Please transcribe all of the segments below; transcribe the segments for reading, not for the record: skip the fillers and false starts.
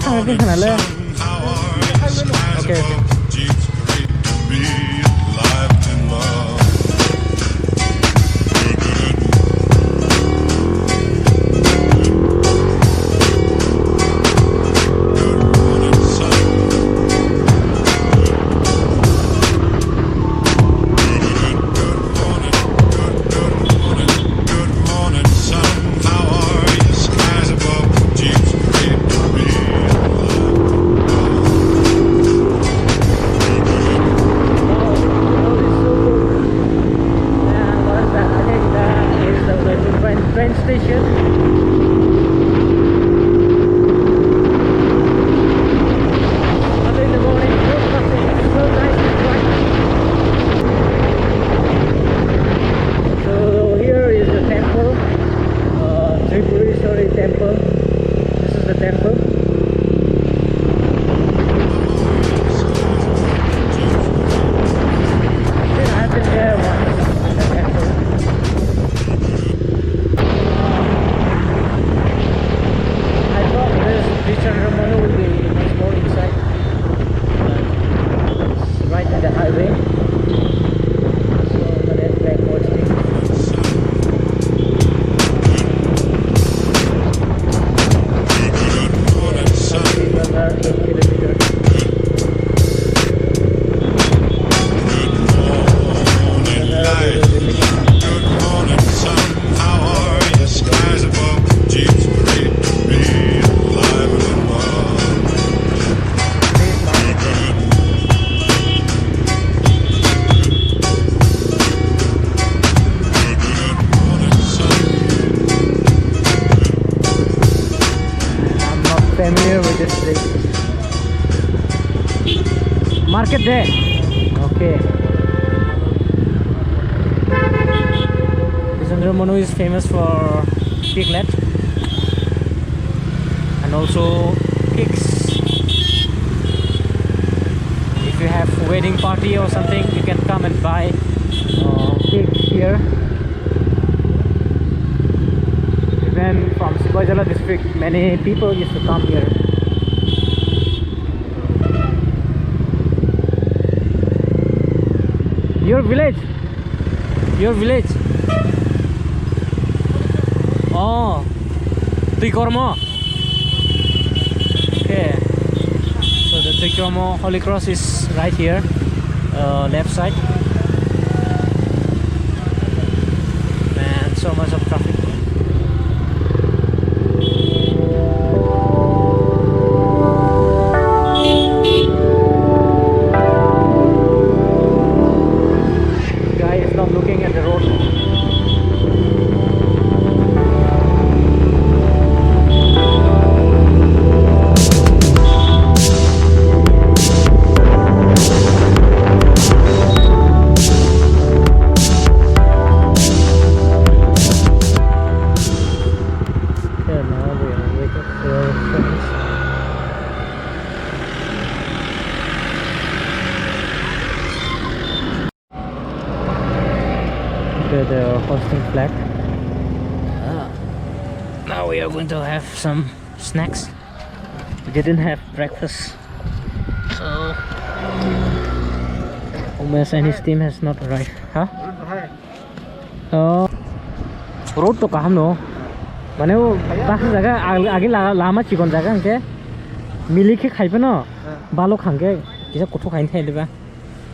थांनो खोनाले okay familiar with this place. Market day. Okay. Bishramganj is famous for piglet and also pigs. If you have a wedding party or something, you can come and buy pig here. Even from Agartala district, many people used to come here. Your village? Your village? Oh, Tripura. Okay. So the Tripura Holy Cross is right here, left side. And so much of traffic. The hosting flag. Now we are going to have some snacks. We didn't have breakfast, so Umesh and his team has not arrived. Huh? Road to kaham no. Mane wo bas jaga agi lama chikon jaga angke mili ke khaipa no balo khangke kisa kotho khain thai leba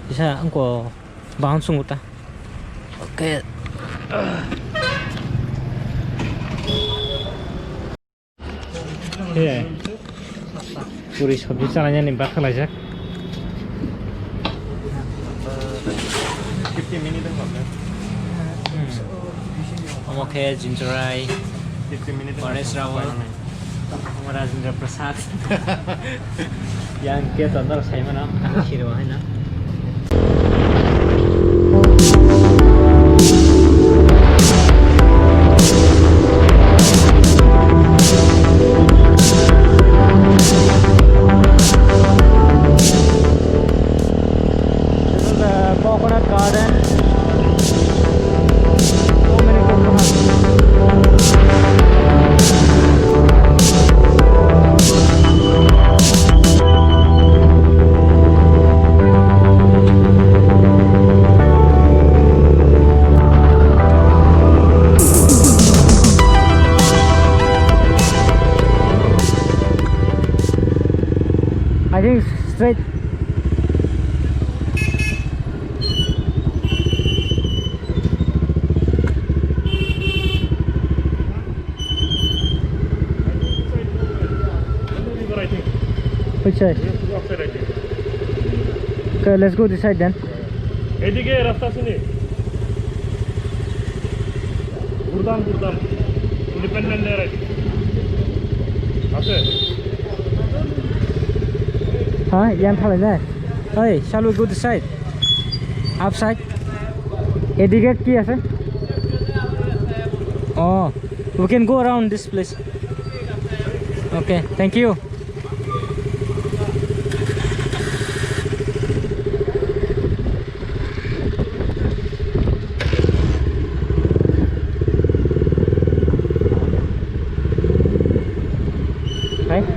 kisa angko baun sunguta. Okay. Yeah. Puri sabji salanya nih bakal aja. 15 minutes I'm okay, ginger eye. 15 minutes. Orange rawal. Hamaरा ginger prasad. Yang kita अंदर सही में ना खीर है ना. Coconut garden. So many coconuts. I think straight. Which side? Okay, let's go this side then. এদিকে রাস্তা শুনি গুরদান independent এর আছে Huh? Yan thale na. Hey, shall we go this side? Outside. Edige ki ase? Oh, we can go around this place. Okay, thank you. Right?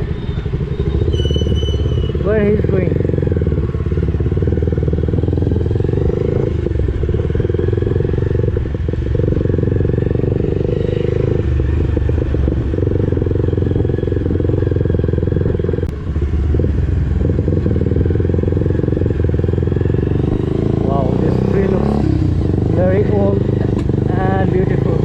Where he is going? Wow, this tree looks very old and beautiful.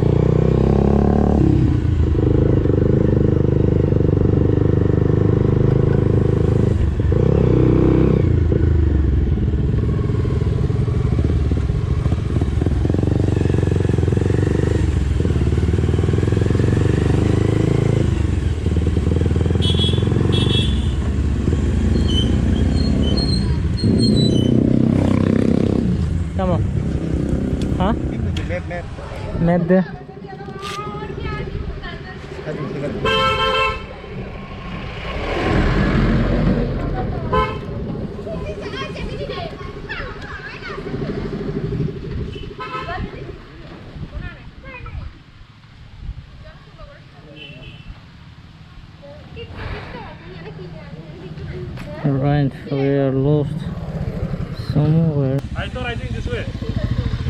Come on. Huh? Map there. Right, we are lost somewhere. I think this way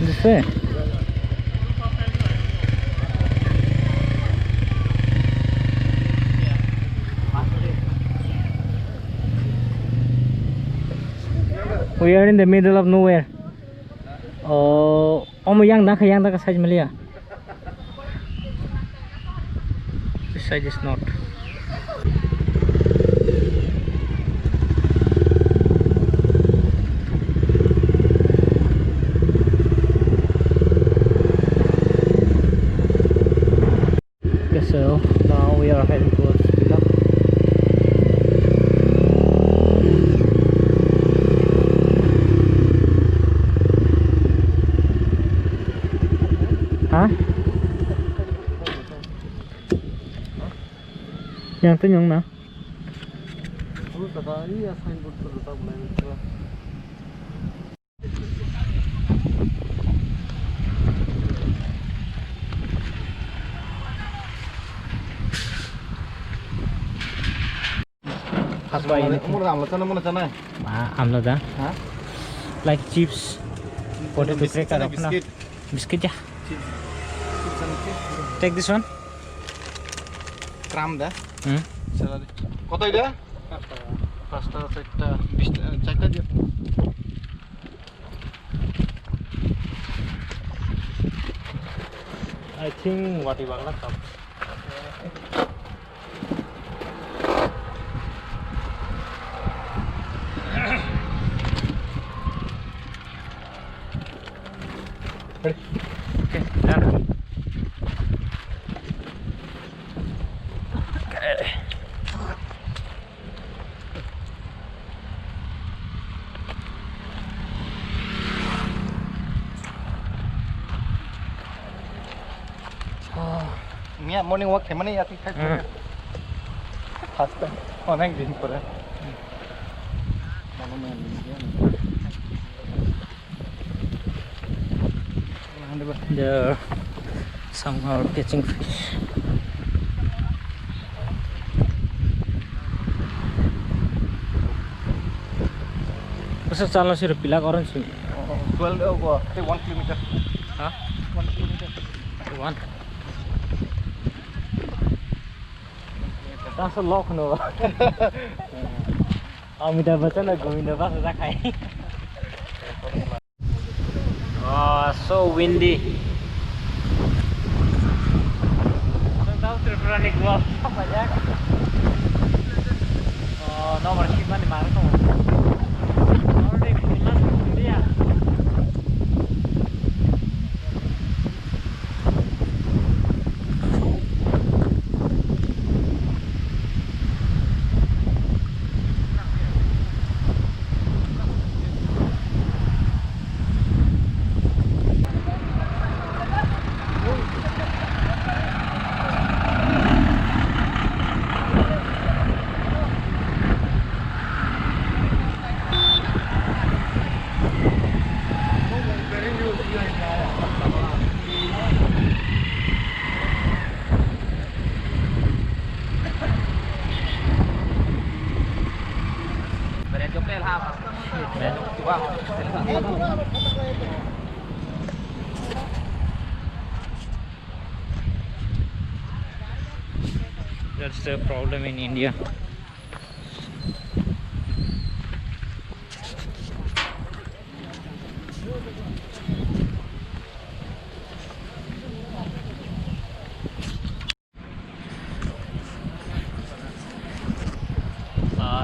This way. We are in the middle of nowhere. Oh, yang dah ke side Malia. This side is not. Okay, so now we are heading towards Villa. Hả? Yang tu yang mana? Amla dah. Like chips, potato cracker, biscuit ya. Take this one. Kram dah. Salad. Kota ida? Pasta sekta. Cakta dia. I think what you want to Okay, done. Mia morning walk kemana ya tik tak. Hasta. Onang din pura. They're somehow catching fish. Masa challenge sih pilak orang sih. 12 over 1 kilometer. Hah? 1 kilometer. 1. That's a lot no. Amitabh Bachchan और गोविंदा बस खाए so windy tahu Tripura ni gua apa aja nomor siapa di mana tuh nomor di mana dia That's the problem in India.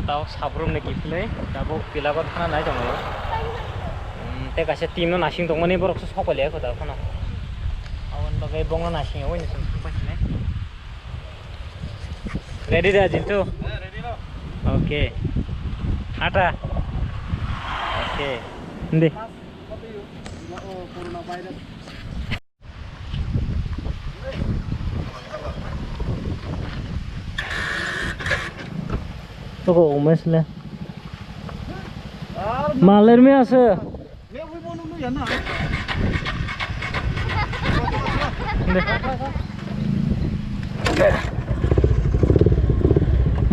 Tahu Sabrom nih kifle, tahu pilagot kana naik dong ya. Kasih timno nasi dong, ini baru susah kali ya kau tahu kana. Awan bagai bonglo nasi, oh ini sumpah sih. Ready dah Jintu? Ready lo. Okay. Ada. Okay. Ndi. तो को मसला मालर में आसे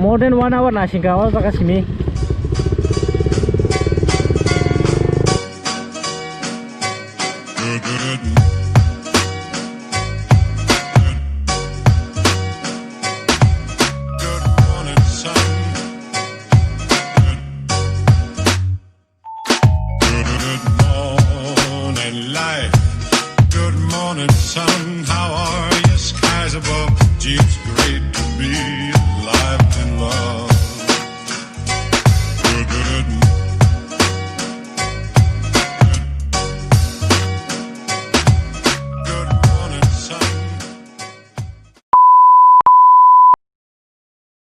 more than 1 hour nasi kawal pakai sini Good morning, sun. How are you? Skies above. Gee, it's great to be